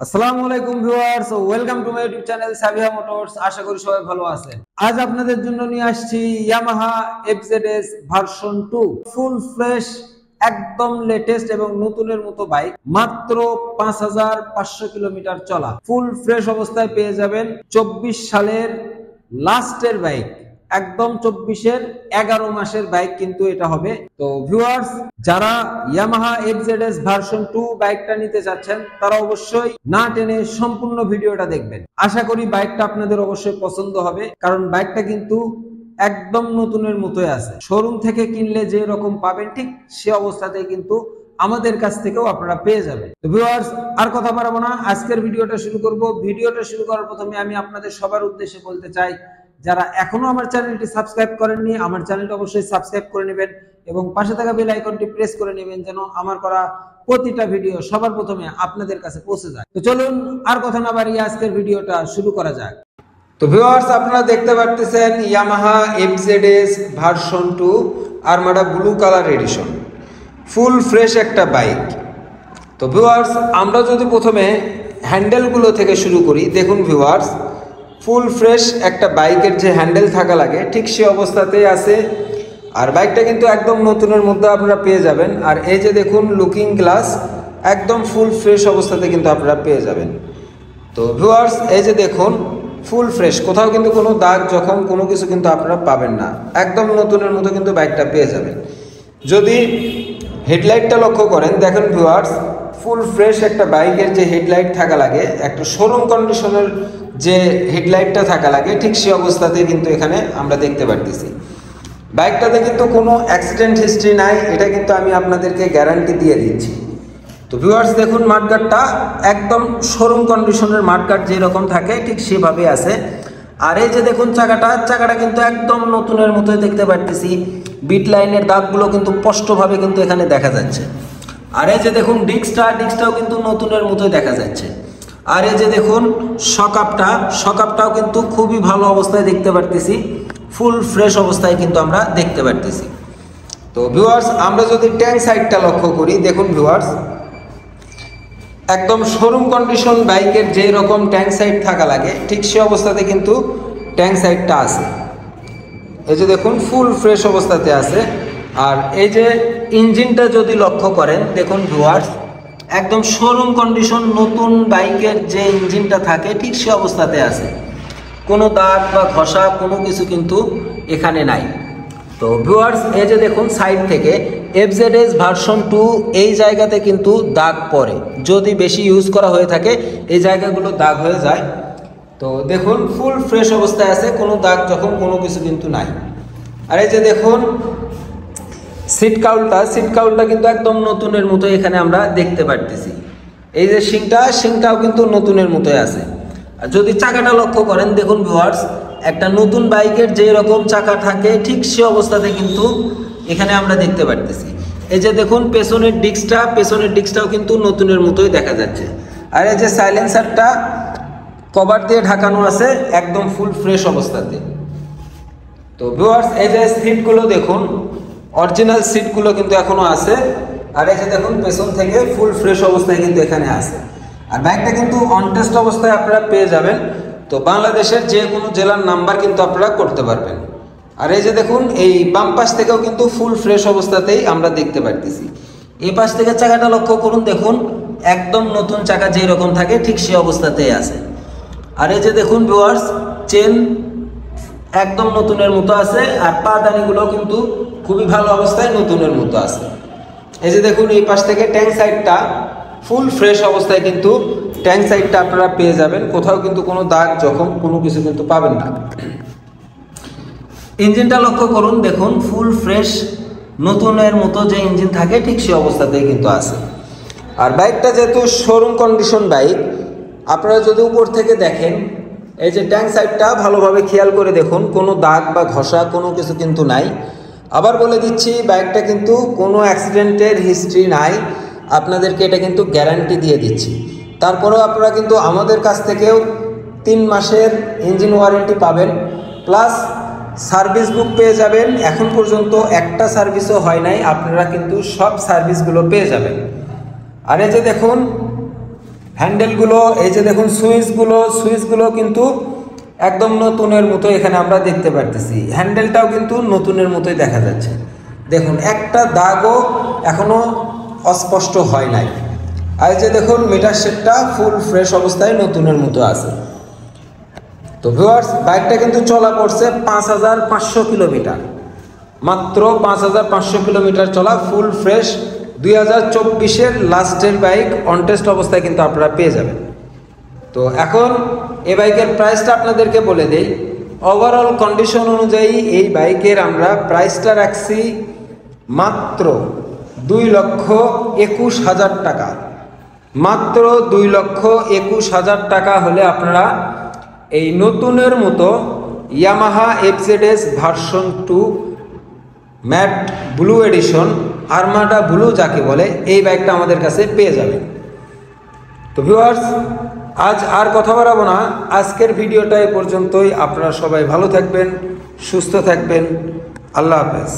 আসসালামু আলাইকুম viewers, welcome to my YouTube channel Sabiha motors. আশা করি সবাই ভালো আছেন। আজ আপনাদের জন্য নিয়ে আসছি Yamaha FZS version 2 full fresh, একদম লেটেস্ট এবং নতুনের মতো বাইক। মাত্র 5500 কিলোমিটার চলা, ফুল ফ্রেশ অবস্থায় পেয়ে যাবেন। 24 সালের লাস্টের বাইক, একদম 24-এর 11 মাসের বাইক কিন্তু এটা হবে। তো ভিউয়ার্স, যারা ইয়ামাহা এফজেডএস ভার্সন 2 বাইকটা নিতে চাচ্ছেন তারা অবশ্যই না টেনে সম্পূর্ণ ভিডিওটা দেখবেন। আশা করি বাইকটা আপনাদের অবশ্যই পছন্দ হবে, কারণ বাইকটা কিন্তু একদম নতুনের মতোই আছে। শোরুম থেকে কিনলে যে রকম পাবেন ঠিক সে অবস্থাতেই কিন্তু আমাদের কাছ থেকেও আপনারা পেয়ে যাবেন। তো ভিউয়ার্স, আর কথা বাড়াবো না, আজকের ভিডিওটা শুরু করব। ভিডিওটা শুরু করার প্রথমে আমি আপনাদের সবার উদ্দেশ্যে বলতে চাই, যারা এখনো আমার চ্যানেলটি সাবস্ক্রাইব করেননি আমার চ্যানেলটা অবশ্যই সাবস্ক্রাইব করে নেবেন এবং পাশে থাকা বেল আইকনটি প্রেস করে নেবেন, যেন আমার করা প্রতিটা ভিডিও সবার প্রথমে আপনাদের কাছে পৌঁছে যায়। তো চলুন আর কথা না বাড়িয়ে আজকের ভিডিওটা শুরু করা যাক। তো ভিউয়ার্স, আপনারা দেখতে পাচ্ছেন Yamaha FZS version 2 Armada blue colour addition, full fresh একটা বাইক। তো ভিউয়ার্স, আমরা যদি প্রথমে হ্যান্ডেলগুলো থেকে শুরু করি, দেখুন ভিউয়ার্স, ফুল ফ্রেশ একটা বাইকের যে হ্যান্ডেল থাকা লাগে ঠিক সে অবস্থাতেই আছে। আর বাইকটা কিন্তু একদম নতুনের মধ্যে আপনারা পেয়ে যাবেন। আর এই যে দেখুন লুকিং গ্লাস, একদম ফুল ফ্রেশ অবস্থাতে কিন্তু আপনারা পেয়ে যাবেন। তো ভিউয়ার্স, এই যে দেখুন ফুল ফ্রেশ, কোথাও কিন্তু কোনো দাগ জখম কোনো কিছু কিন্তু আপনারা পাবেন না, একদম নতুনের মতো কিন্তু বাইকটা পেয়ে যাবেন। যদি হেডলাইটটা লক্ষ্য করেন, দেখেন ভিউয়ার্স, ফুল ফ্রেশ একটা বাইকের যে হেডলাইট থাকা লাগে, একটা শোরুম কন্ডিশনের যে হেডলাইটটা থাকা লাগে ঠিক সে অবস্থাতে কিন্তু এখানে আমরা দেখতে পারতেছি। বাইকটাতে কিন্তু কোনো অ্যাক্সিডেন্ট হিস্ট্রি নাই, এটা কিন্তু আমি আপনাদেরকে গ্যারান্টি দিয়ে দিচ্ছি। তো ভিউয়ার্স, দেখুন মাঠগার্ডটা একদম শোরুম কন্ডিশনের মাঠগার্ড যেরকম থাকে ঠিক সেভাবে আছে। আর এই যে দেখুন চাকাটা কিন্তু একদম নতুনের মতোই দেখতে পারতেছি। বিট লাইনের দাগগুলো কিন্তু স্পষ্টভাবে কিন্তু এখানে দেখা যাচ্ছে। আর এই যে দেখুন ডিস্কটাও কিন্তু নতুনের মতোই দেখা যাচ্ছে। আর এই যে দেখুন শকআপটাও কিন্তু খুবই ভালো অবস্থায় দেখতে পারতেছি, ফুল ফ্রেশ অবস্থায় কিন্তু আমরা দেখতে পারতেছি। তো ভিউয়ার্স, আমরা যদি ট্যাঙ্ক সাইডটা লক্ষ্য করি, দেখুন ভিউয়ার্স, একদম শোরুম কন্ডিশন বাইকের যেই রকম ট্যাঙ্ক সাইড থাকা লাগে ঠিক সে অবস্থাতে কিন্তু ট্যাঙ্ক সাইডটা আছে। এই যে দেখুন ফুল ফ্রেশ অবস্থাতে আছে। আর এই যে ইঞ্জিনটা যদি লক্ষ্য করেন, দেখুন ভিউয়ার্স, একদম শোরুম কন্ডিশন নতুন বাইকের যে ইঞ্জিনটা থাকে ঠিক সে অবস্থাতে আছে, কোনো দাগ বা ঘষা কোনো কিছু কিন্তু এখানে নাই। তো ভিউয়ার্স, এই যে দেখুন সাইড থেকে এফজেডএস ভার্সন 2 এই জায়গাতে কিন্তু দাগ পড়ে, যদি বেশি ইউজ করা হয়ে থাকে এই জায়গাগুলো দাগ হয়ে যায়। তো দেখুন ফুল ফ্রেশ অবস্থায় আছে, কোনো দাগ যখন কোনো কিছু কিন্তু নাই। আর এই যে দেখুন সিট কাউলটা কিন্তু একদম নতুনের মতো এখানে আমরা দেখতে পারতেছি। এই যে শিংটাও কিন্তু নতুনের মতোই আছে। আর যদি চাকাটা লক্ষ্য করেন, দেখুন ভিউয়ার্স, একটা নতুন বাইকের যে রকম চাকা থাকে ঠিক সে অবস্থাতে কিন্তু এখানে আমরা দেখতে পারতেছি। এই যে দেখুন পেছনের ডিস্কটাও কিন্তু নতুনের মতোই দেখা যাচ্ছে। আর এই যে সাইলেন্সারটা কভার দিয়ে ঢাকানো আছে, একদম ফুল ফ্রেশ অবস্থাতে। তো ভিউয়ার্স, এই যে সিটগুলো দেখুন, অরিজিনাল সিটগুলো কিন্তু এখনো আছে। আর এই যে দেখুন পেছন থেকে ফুল ফ্রেশ অবস্থায় কিন্তু এখানে আছে। আর বাইকটা কিন্তু অন টেস্ট অবস্থায় আপনারা পেয়ে যাবেন। তো বাংলাদেশের যে কোনো জেলার নাম্বার কিন্তু আপনারা করতে পারবেন। আর এই যে দেখুন এই বাম পাশ থেকেও কিন্তু ফুল ফ্রেশ অবস্থাতেই আমরা দেখতে পারতেছি। এই পাশ থেকে চাকাটা লক্ষ্য করুন, দেখুন একদম নতুন চাকা যেই রকম থাকে ঠিক সে অবস্থাতেই আছে। আর এই যে দেখুন ভিউয়ার্স, চেন একদম নতুনের মতো আছে। আর পাদানিগুলো কিন্তু খুবই ভালো অবস্থায় নতুনের মতো আছে। এই যে দেখুন এই পাশ থেকে ট্যাঙ্ক সাইডটা ফুল ফ্রেশ অবস্থায় কিন্তু ট্যাঙ্ক সাইডটা আপনারা পেয়ে যাবেন, কোথাও কিন্তু কোনো দাগ জখম কোনো কিছু কিন্তু পাবেন না। ইঞ্জিনটা লক্ষ্য করুন, দেখুন ফুল ফ্রেশ নতুনের মতো যে ইঞ্জিন থাকে ঠিক সে অবস্থাতেই কিন্তু আছে। আর বাইকটা যেহেতু শোরুম কন্ডিশন বাইক, আপনারা যদি উপর থেকে দেখেন, এই যে ট্যাঙ্ক সাইডটা ভালোভাবে খেয়াল করে দেখুন, কোনো দাগ বা ঘষা কোনো কিছু কিন্তু নাই। আবার বলে দিচ্ছি, বাইকটা কিন্তু কোনো অ্যাক্সিডেন্টের হিস্ট্রি নাই, আপনাদেরকে এটা কিন্তু গ্যারান্টি দিয়ে দিচ্ছি। তারপরেও আপনারা কিন্তু আমাদের কাছ থেকেও 3 মাসের ইঞ্জিন ওয়ারেন্টি পাবেন, প্লাস সার্ভিস বুক পেয়ে যাবেন। এখন পর্যন্ত একটা সার্ভিসও হয় নাই, আপনারা কিন্তু সব সার্ভিসগুলো পেয়ে যাবেন। আর এই যে দেখুন হ্যান্ডেলগুলো এই যে দেখুন, সুইচগুলো কিন্তু একদম নতুনের মতো এখানে আমরা দেখতে পারতেছি। হ্যান্ডেলটাও কিন্তু নতুনের মতোই দেখা যাচ্ছে। দেখুন একটা দাগও এখনো অস্পষ্ট হয় নাই। আর যে দেখুন মিটার সেটটা ফুল ফ্রেশ অবস্থায় নতুনের মতো আছে। তো ভিউয়ার্স, বাইকটা কিন্তু চলা পড়ছে 5500 কিলোমিটার, মাত্র 5500 কিলোমিটার চলা, ফুল ফ্রেশ 2024-এর লাস্টের বাইক, অন টেস্ট অবস্থায় কিন্তু আপনারা পেয়ে যাবেন। তো এখন এই বাইকের প্রাইসটা আপনাদেরকে বলে দেই। ওভারঅল কন্ডিশন অনুযায়ী এই বাইকের আমরা প্রাইসটা রাখছি মাত্র 2,21,000 টাকা। মাত্র 2,21,000 টাকা হলে আপনারা এই নতুনের মতো Yamaha FZS version 2 matte blue edition, armada blue যাকে বলে, এই বাইকটা আমাদের কাছে পেয়ে যাবেন। তো ভিউয়ার্স, আজ আর কথা বাড়াবো না, আজকের ভিডিওটা এ পর্যন্তই। আপনারা সবাই ভালো থাকবেন, সুস্থ থাকবেন। আল্লাহ হাফেজ।